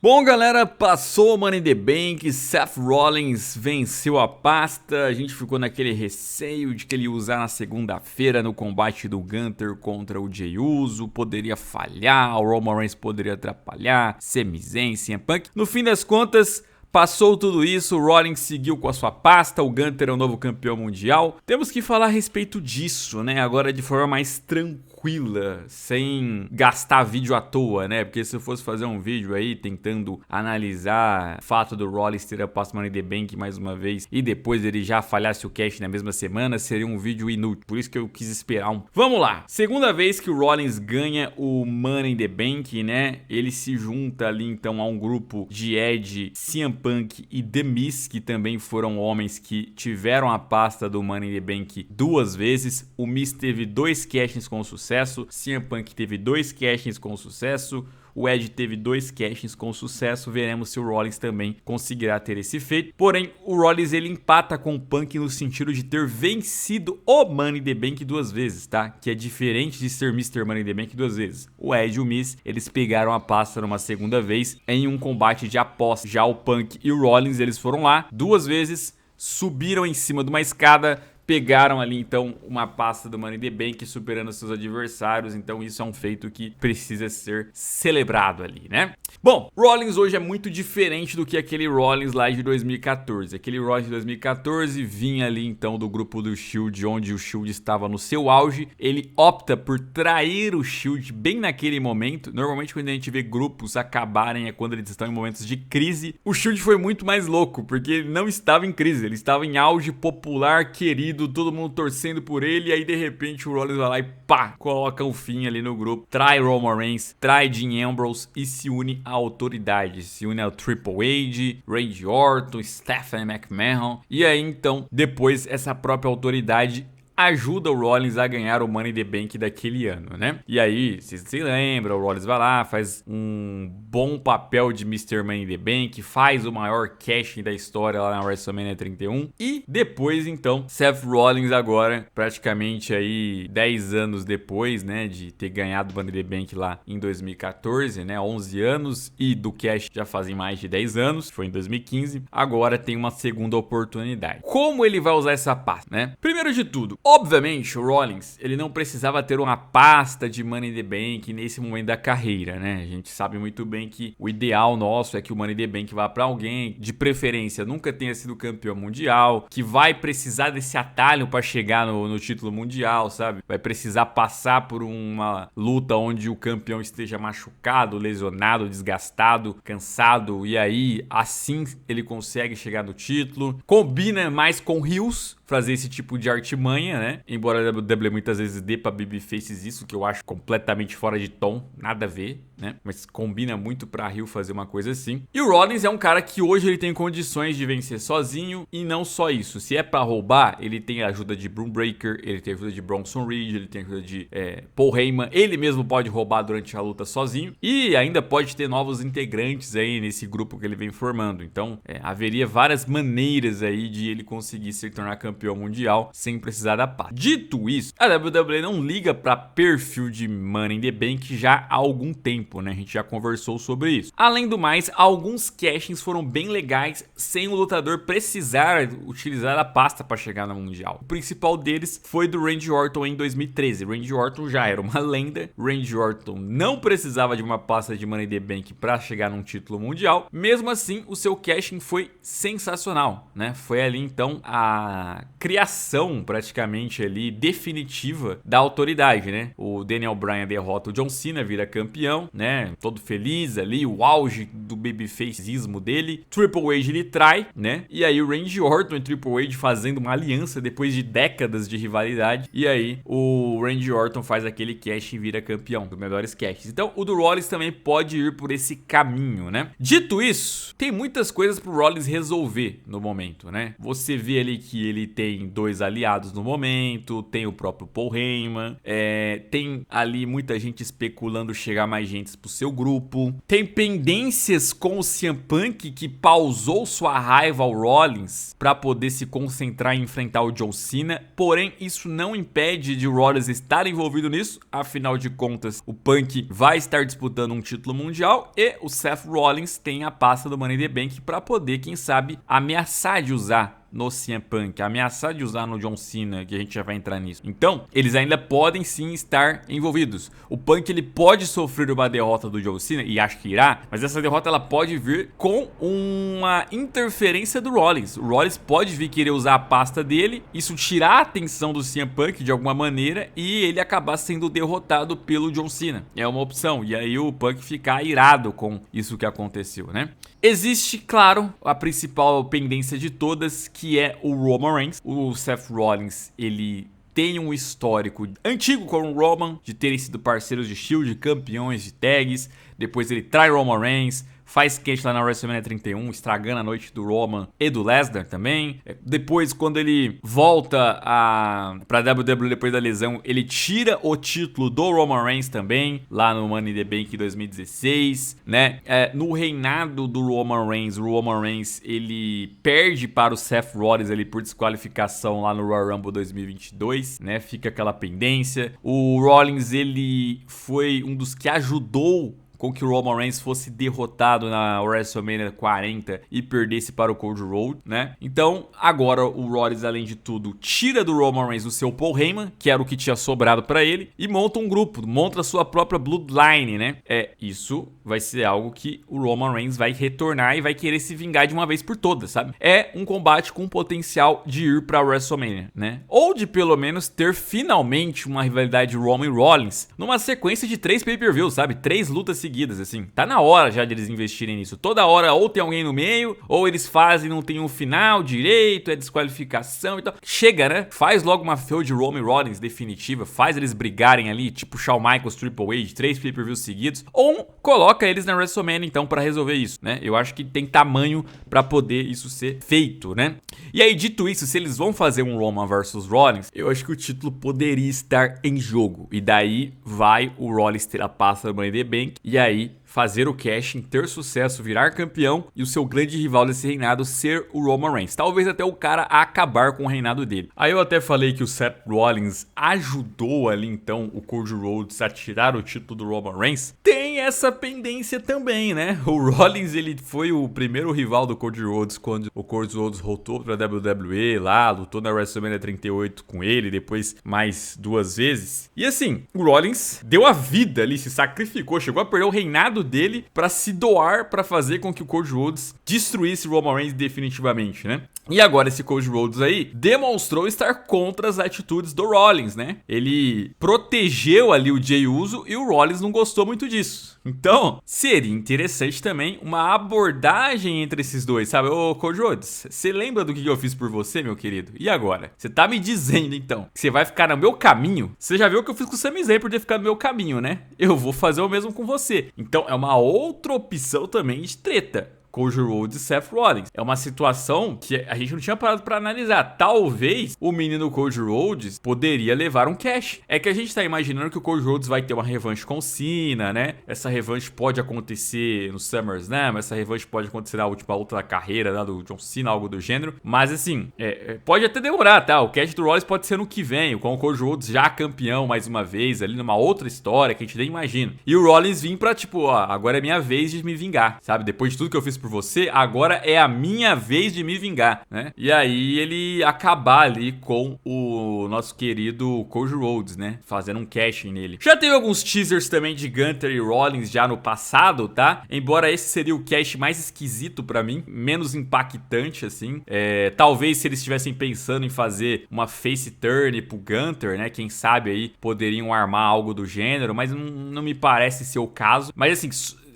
Bom, galera, passou o Money in the Bank, Seth Rollins venceu a pasta, a gente ficou naquele receio de que ele ia usar na segunda-feira no combate do Gunther contra o Jey Uso, poderia falhar, o Roman Reigns poderia atrapalhar, Sami Zayn, CM Punk. No fim das contas, passou tudo isso, o Rollins seguiu com a sua pasta, o Gunther é o novo campeão mundial. Temos que falar a respeito disso, né, agora de forma mais tranquila, sem gastar vídeo à toa, né? Porque se eu fosse fazer um vídeo aí tentando analisar o fato do Rollins ter a pasta Money in the Bank mais uma vez e depois ele já falhasse o cash na mesma semana, seria um vídeo inútil. Por isso que eu quis esperar um. Vamos lá! Segunda vez que o Rollins ganha o Money in the Bank, né? Ele se junta ali então a um grupo de Edge, CM Punk e The Miz, que também foram homens que tiveram a pasta do Money in the Bank duas vezes. O Miz teve 2 cashings com sucesso, CM Punk teve 2 cashings com sucesso, o Edge teve 2 cashings com sucesso. Veremos se o Rollins também conseguirá ter esse feito. Porém, o Rollins ele empata com o Punk no sentido de ter vencido o Money in the Bank 2 vezes, tá? Que é diferente de ser Mr. Money in the Bank 2 vezes. O Edge e o Miz, eles pegaram a pasta numa segunda vez em um combate de aposta. Já o Punk e o Rollins, eles foram lá 2 vezes, subiram em cima de uma escada, pegaram ali então uma pasta do Money in the Bank superando seus adversários, então isso é um feito que precisa ser celebrado ali, né? Bom, Rollins hoje é muito diferente do que aquele Rollins lá de 2014. Aquele Rollins de 2014 vinha ali então do grupo do Shield, onde o Shield estava no seu auge. Ele opta por trair o Shield bem naquele momento. Normalmente quando a gente vê grupos acabarem é quando eles estão em momentos de crise. O Shield foi muito mais louco, porque ele não estava em crise, ele estava em auge popular, querido, todo mundo torcendo por ele, e aí de repente o Rollins vai lá e pá, coloca um fim ali no grupo, trai Roman Reigns, trai Dean Ambrose e se une à autoridade, se une ao Triple H, Randy Orton, Stephanie McMahon, e aí então, depois essa própria autoridade ajuda o Rollins a ganhar o Money in the Bank daquele ano, né? E aí, vocês se lembram, o Rollins vai lá, faz um bom papel de Mr. Money in the Bank, faz o maior cashing da história lá na WrestleMania 31. E depois, então, Seth Rollins agora, praticamente aí 10 anos depois, né, de ter ganhado o Money in the Bank lá em 2014, né, 11 anos, e do cash já fazem mais de 10 anos, foi em 2015, agora tem uma segunda oportunidade. Como ele vai usar essa pasta, né? Primeiro de tudo, obviamente, o Rollins, ele não precisava ter uma pasta de Money in the Bank nesse momento da carreira, né? A gente sabe muito bem que o ideal nosso é que o Money in the Bank vá para alguém, de preferência, nunca tenha sido campeão mundial, que vai precisar desse atalho para chegar no título mundial, sabe? Vai precisar passar por uma luta onde o campeão esteja machucado, lesionado, desgastado, cansado, e aí, assim, ele consegue chegar no título. Combina mais com Rios fazer esse tipo de artimanha, né? Embora a WWE muitas vezes dê pra babyfaces isso, que eu acho completamente fora de tom, nada a ver, né? Mas combina muito pra Rio fazer uma coisa assim. E o Rollins é um cara que hoje ele tem condições de vencer sozinho, e não só isso. Se é pra roubar, ele tem a ajuda de Bron Breakker, ele tem a ajuda de Bronson Reed, ele tem a ajuda de Paul Heyman, ele mesmo pode roubar durante a luta sozinho, e ainda pode ter novos integrantes aí nesse grupo que ele vem formando. Então, haveria várias maneiras aí de ele conseguir se tornar campeão mundial sem precisar da pasta. Dito isso, a WWE não liga para perfil de Money in the Bank já há algum tempo, né? A gente já conversou sobre isso. Além do mais, alguns cashings foram bem legais sem o lutador precisar utilizar a pasta para chegar no mundial. O principal deles foi do Randy Orton em 2013. Randy Orton já era uma lenda. Randy Orton não precisava de uma pasta de Money in the Bank para chegar num título mundial. Mesmo assim, o seu cashing foi sensacional, né? Foi ali então a criação praticamente ali definitiva da autoridade, né? O Daniel Bryan derrota o John Cena, vira campeão, né? Todo feliz ali, o auge do babyfaceismo dele. Triple H ele trai, né? E aí o Randy Orton e Triple H fazendo uma aliança depois de décadas de rivalidade. E aí o Randy Orton faz aquele cash e vira campeão, dos melhores cashes. Então o do Rollins também pode ir por esse caminho, né? Dito isso, tem muitas coisas pro Rollins resolver no momento, né? Você vê ali que ele tem 2 aliados no momento. momento, tem o próprio Paul Heyman, tem ali muita gente especulando chegar mais gente pro seu grupo, tem pendências com o CM Punk que pausou sua raiva ao Rollins para poder se concentrar em enfrentar o John Cena, porém isso não impede de o Rollins estar envolvido nisso, afinal de contas o Punk vai estar disputando um título mundial e o Seth Rollins tem a pasta do Money in the Bank para poder, quem sabe, ameaçar de usar no CM Punk, ameaçar de usar no John Cena, que a gente já vai entrar nisso. Então, eles ainda podem sim estar envolvidos. O Punk ele pode sofrer uma derrota do John Cena, e acho que irá, mas essa derrota ela pode vir com uma interferência do Rollins. O Rollins pode vir querer usar a pasta dele, isso tirar a atenção do CM Punk de alguma maneira e ele acabar sendo derrotado pelo John Cena. É uma opção, e aí o Punk ficar irado com isso que aconteceu, né? Existe, claro, a principal pendência de todas, que é o Roman Reigns. O Seth Rollins, ele tem um histórico antigo com o Roman, de terem sido parceiros de Shield, campeões de tags. Depois ele trai Roman Reigns, faz quente lá na WrestleMania 31, estragando a noite do Roman e do Lesnar também. Depois, quando ele volta pra WWE depois da lesão, ele tira o título do Roman Reigns também, lá no Money in the Bank 2016, né? No reinado do Roman Reigns, o Roman Reigns, ele perde para o Seth Rollins ali por desqualificação lá no Royal Rumble 2022, né? Fica aquela pendência. O Rollins, ele foi um dos que ajudou com que o Roman Reigns fosse derrotado na WrestleMania 40 e perdesse para o Cody Rhodes, né? Então, agora o Rollins, além de tudo, tira do Roman Reigns o seu Paul Heyman, que era o que tinha sobrado para ele, e monta um grupo, monta a sua própria Bloodline, né? Isso vai ser algo que o Roman Reigns vai retornar e vai querer se vingar de uma vez por todas, sabe? É um combate com potencial de ir para a WrestleMania, né? Ou de pelo menos ter finalmente uma rivalidade Roman e Rollins numa sequência de 3 pay-per-views, sabe? 3 lutas seguidas, assim. Tá na hora já de eles investirem nisso. Toda hora ou tem alguém no meio, ou eles fazem, não tem um final direito, é desqualificação e tal. Chega, né? Faz logo uma feud Roman e Rollins definitiva, faz eles brigarem ali, tipo Shawn Michaels, Triple H, 3 pay-per-views seguidos, ou coloca eles na WrestleMania, então, pra resolver isso, né? Eu acho que tem tamanho pra poder isso ser feito, né? E aí, dito isso, se eles vão fazer um Roman versus Rollins, eu acho que o título poderia estar em jogo. E daí vai o Rollins ter a pasta do Money in the Bank, e aí fazer o casting, ter sucesso, virar campeão e o seu grande rival desse reinado ser o Roman Reigns. Talvez até o cara a acabar com o reinado dele. Aí eu até falei que o Seth Rollins ajudou ali então o Cody Rhodes a tirar o título do Roman Reigns. Tem essa pendência também, né? O Rollins, ele foi o primeiro rival do Cody Rhodes quando o Cody Rhodes voltou pra WWE lá, lutou na WrestleMania 38 com ele, depois mais 2 vezes. E assim, o Rollins deu a vida ali, se sacrificou, chegou a perder o reinado dele pra se doar pra fazer com que o Cody Rhodes destruísse o Roman Reigns definitivamente, né? E agora esse Cody Rhodes aí demonstrou estar contra as atitudes do Rollins, né? Ele protegeu ali o Jey Uso e o Rollins não gostou muito disso. Então, seria interessante também uma abordagem entre esses dois, sabe? Ô, Cody Rhodes, você lembra do que eu fiz por você, meu querido? E agora? Você tá me dizendo, então, que você vai ficar no meu caminho? Você já viu o que eu fiz com o Sami Zayn por ter ficado no meu caminho, né? Eu vou fazer o mesmo com você. Então, é uma outra opção também de treta. Cody Rhodes e Seth Rollins. É uma situação que a gente não tinha parado pra analisar. Talvez o menino Cody Rhodes poderia levar um cash. É que a gente tá imaginando que o Cody Rhodes vai ter uma revanche com o Cena, né? Essa revanche pode acontecer no SummerSlam, essa revanche pode acontecer na última luta da carreira, né, do John Cena, algo do gênero. Mas assim, pode até demorar, tá? O cash do Rollins pode ser no que vem, com o Cody Rhodes já campeão mais uma vez, ali numa outra história que a gente nem imagina. E o Rollins vir pra tipo, ó, agora é minha vez de me vingar, sabe? Depois de tudo que eu fiz por você, agora é a minha vez de me vingar, né? E aí ele acabar ali com o nosso querido Cody Rhodes, né? Fazendo um casting nele. Já teve alguns teasers também de Gunther e Rollins já no passado, tá? Embora esse seria o cast mais esquisito pra mim, menos impactante, assim. Talvez se eles estivessem pensando em fazer uma face turn pro Gunther, né? Quem sabe aí poderiam armar algo do gênero, mas não me parece ser o caso. Mas assim,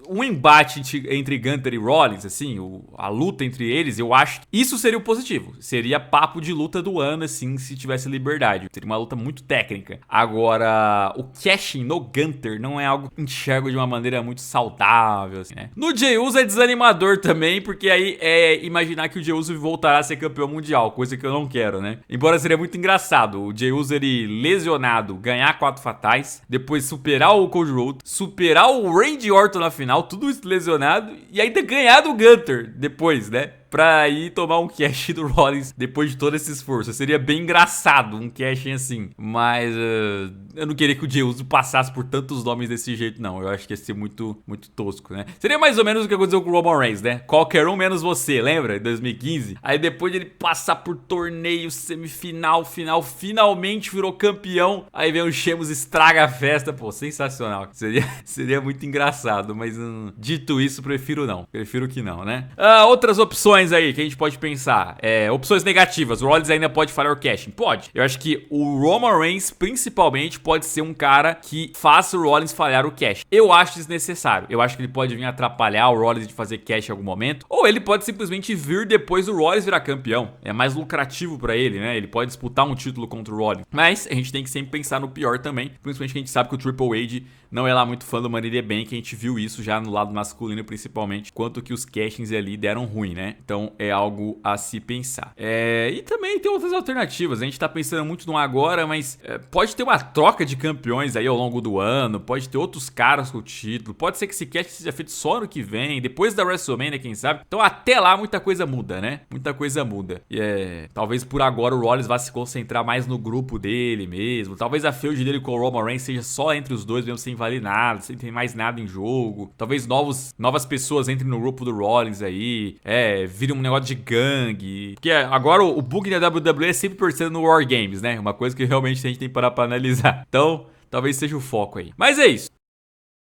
um embate entre Gunther e Rollins, assim, a luta entre eles, eu acho que isso seria o positivo. Seria papo de luta do ano, assim, se tivesse liberdade. Seria uma luta muito técnica. Agora, o cashing no Gunther não é algo que enxergo de uma maneira muito saudável, assim, né? No Jey Uso é desanimador também, porque aí é imaginar que o Jey Uso voltará a ser campeão mundial, coisa que eu não quero, né? Embora seria muito engraçado o Jey Uso, ele lesionado, ganhar 4 fatais, depois superar o Cody Rhodes, superar o Randy Orton na final, tudo isso lesionado, e ainda ganhar do Gunther depois, né? Pra ir tomar um cash do Rollins depois de todo esse esforço. Seria bem engraçado um cash assim. Mas eu não queria que o Jey Uso passasse por tantos nomes desse jeito, não. Eu acho que ia ser muito, muito tosco, né? Seria mais ou menos o que aconteceu com o Roman Reigns, né? Qualquer um menos você, lembra? Em 2015. Aí depois de ele passar por torneio, semifinal, final, finalmente virou campeão. Aí vem o Sheamus, estraga a festa. Pô, sensacional. Seria muito engraçado, mas dito isso, prefiro não. Prefiro que não, né? Outras opções aí que a gente pode pensar. Opções negativas. O Rollins ainda pode falhar o cashing? Pode. Eu acho que o Roman Reigns, principalmente, pode ser um cara que faça o Rollins falhar o cash. Eu acho desnecessário. Eu acho que ele pode vir atrapalhar o Rollins de fazer cash em algum momento. Ou ele pode simplesmente vir depois do Rollins virar campeão. É mais lucrativo pra ele, né? Ele pode disputar um título contra o Rollins. Mas a gente tem que sempre pensar no pior também. Principalmente que a gente sabe que o Triple H não é lá muito fã do Money in the Bank. A gente viu isso já no lado masculino, principalmente. Quanto que os cashings ali deram ruim, né? Então é algo a se pensar. E também tem outras alternativas. A gente tá pensando muito no agora, mas pode ter uma troca de campeões aí ao longo do ano. Pode ter outros caras com o título. Pode ser que esse cash seja feito só no que vem, depois da WrestleMania, quem sabe. Então até lá muita coisa muda, né? Muita coisa muda. Talvez por agora o Rollins vá se concentrar mais no grupo dele mesmo. Talvez a feud dele com o Roman Reigns seja só entre os dois mesmo, sem valer nada, sem ter mais nada em jogo. Talvez novas pessoas entrem no grupo do Rollins aí. Vira um negócio de gangue. Porque agora o booking da WWE é sempre torcendo no War Games, né? Uma coisa que realmente a gente tem que parar pra analisar. Então, talvez seja o foco aí. Mas é isso.